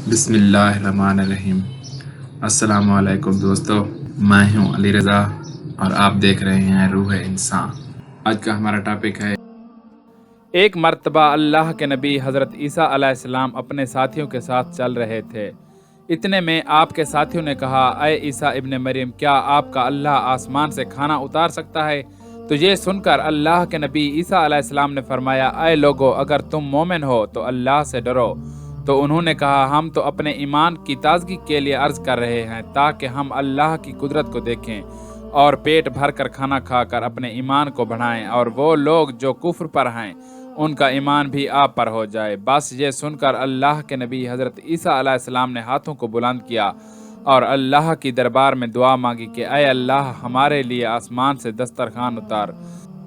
بسم اللہ الرحمن الرحیم۔ السلام علیکم دوستو، میں ہوں علی رضا اور آپ دیکھ رہے ہیں روح انسان۔ آج کا ہمارا ٹاپک ہے ایک مرتبہ اللہ کے نبی حضرت عیسیٰ علیہ السلام اپنے ساتھیوں کے ساتھ چل رہے تھے۔ اتنے میں آپ کے ساتھیوں نے کہا، اے عیسیٰ ابن مریم، کیا آپ کا اللہ آسمان سے کھانا اتار سکتا ہے؟ تو یہ سن کر اللہ کے نبی عیسیٰ علیہ السلام نے فرمایا، اے لوگو، اگر تم مومن ہو تو اللہ سے ڈرو۔ تو انہوں نے کہا، ہم تو اپنے ایمان کی تازگی کے لیے عرض کر رہے ہیں تاکہ ہم اللہ کی قدرت کو دیکھیں اور پیٹ بھر کر کھانا کھا کر اپنے ایمان کو بڑھائیں، اور وہ لوگ جو کفر پر ہیں ان کا ایمان بھی آپ پر ہو جائے۔ بس یہ سن کر اللہ کے نبی حضرت عیسیٰ علیہ السلام نے ہاتھوں کو بلند کیا اور اللہ کی دربار میں دعا مانگی کہ اے اللہ، ہمارے لیے آسمان سے دسترخوان اتار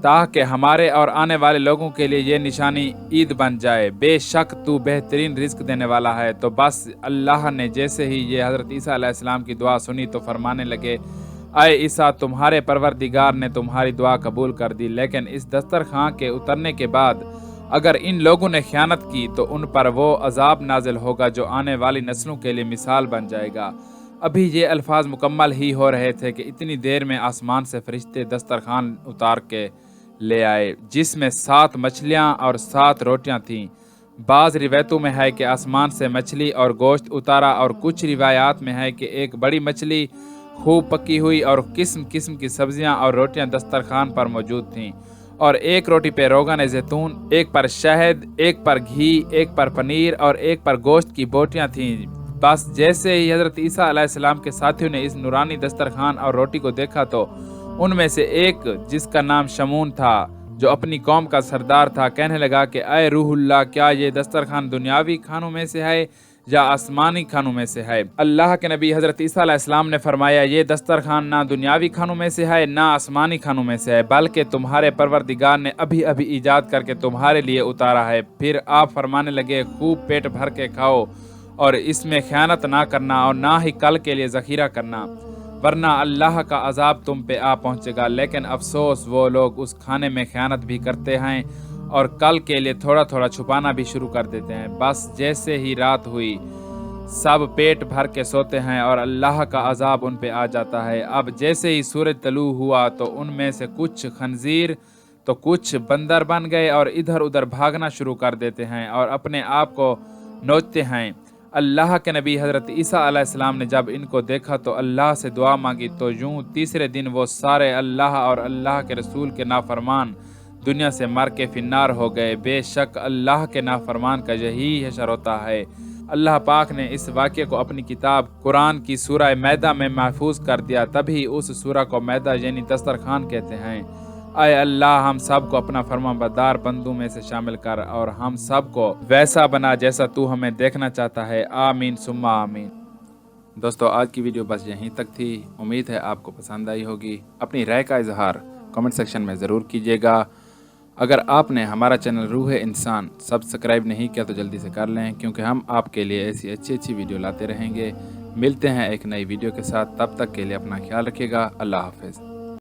تاکہ ہمارے اور آنے والے لوگوں کے لیے یہ نشانی عید بن جائے۔ بے شک تو بہترین رزق دینے والا ہے۔ تو بس اللہ نے جیسے ہی یہ حضرت عیسیٰ علیہ السلام کی دعا سنی تو فرمانے لگے، اے عیسیٰ، تمہارے پروردگار نے تمہاری دعا قبول کر دی، لیکن اس دسترخوان کے اترنے کے بعد اگر ان لوگوں نے خیانت کی تو ان پر وہ عذاب نازل ہوگا جو آنے والی نسلوں کے لیے مثال بن جائے گا۔ ابھی یہ الفاظ مکمل ہی ہو رہے تھے کہ اتنی دیر میں آسمان سے فرشتے دسترخوان اتار کے لے آئے، جس میں 7 مچھلیاں اور 7 روٹیاں تھیں۔ بعض روایتوں میں ہے کہ آسمان سے مچھلی اور گوشت اتارا، اور کچھ روایات میں ہے کہ ایک بڑی مچھلی خوب پکی ہوئی اور قسم قسم کی سبزیاں اور روٹیاں دسترخوان پر موجود تھیں، اور ایک روٹی پہ روغن زیتون، ایک پر شہد، ایک پر گھی، ایک پر پنیر اور ایک پر گوشت کی بوٹیاں تھیں۔ بس جیسے ہی حضرت عیسیٰ علیہ السلام کے ساتھیوں نے اس نورانی دسترخوان اور روٹی کو دیکھا تو ان میں سے ایک، جس کا نام شمون تھا، جو اپنی قوم کا سردار تھا، کہنے لگا کہ اے روح اللہ، کیا یہ دسترخوان دنیاوی کھانوں میں سے ہے یا آسمانی کھانوں میں سے ہے؟ اللہ کے نبی حضرت عیسیٰ علیہ السلام نے فرمایا، یہ دسترخوان نہ دنیاوی کھانوں میں سے ہے نہ آسمانی کھانوں میں سے ہے، بلکہ تمہارے پروردگار نے ابھی ابھی ایجاد کر کے تمہارے لیے اتارا ہے۔ پھر آپ فرمانے لگے، خوب پیٹ بھر کے کھاؤ اور اس میں خیانت نہ کرنا اور نہ ہی کل کے لیے ذخیرہ کرنا، ورنہ اللہ کا عذاب تم پہ آ پہنچے گا۔ لیکن افسوس، وہ لوگ اس کھانے میں خیانت بھی کرتے ہیں اور کل کے لیے تھوڑا تھوڑا چھپانا بھی شروع کر دیتے ہیں۔ بس جیسے ہی رات ہوئی، سب پیٹ بھر کے سوتے ہیں اور اللہ کا عذاب ان پہ آ جاتا ہے۔ اب جیسے ہی سورج طلوع ہوا تو ان میں سے کچھ خنزیر تو کچھ بندر بن گئے اور ادھر ادھر بھاگنا شروع کر دیتے ہیں اور اپنے آپ کو نوچتے ہیں۔ اللہ کے نبی حضرت عیسیٰ علیہ السلام نے جب ان کو دیکھا تو اللہ سے دعا مانگی، تو یوں تیسرے دن وہ سارے اللہ اور اللہ کے رسول کے نافرمان دنیا سے مر کے فنار ہو گئے۔ بے شک اللہ کے نافرمان کا یہی حشر ہوتا ہے۔ اللہ پاک نے اس واقعے کو اپنی کتاب قرآن کی سورہ مائدہ میں محفوظ کر دیا، تبھی اس سورہ کو مائدہ یعنی دسترخوان کہتے ہیں۔ اے اللہ، ہم سب کو اپنا فرما بردار بندوں میں سے شامل کر اور ہم سب کو ویسا بنا جیسا تو ہمیں دیکھنا چاہتا ہے۔ آمین ثم آمین۔ دوستو، آج کی ویڈیو بس یہیں تک تھی۔ امید ہے آپ کو پسند آئی ہوگی۔ اپنی رائے کا اظہار کمنٹ سیکشن میں ضرور کیجیے گا۔ اگر آپ نے ہمارا چینل روح انسان سبسکرائب نہیں کیا تو جلدی سے کر لیں، کیونکہ ہم آپ کے لیے ایسی اچھی ویڈیو لاتے رہیں گے۔ ملتے ہیں ایک نئی ویڈیو کے ساتھ، تب تک کے لیے اپنا خیال رکھیے گا۔ اللہ حافظ۔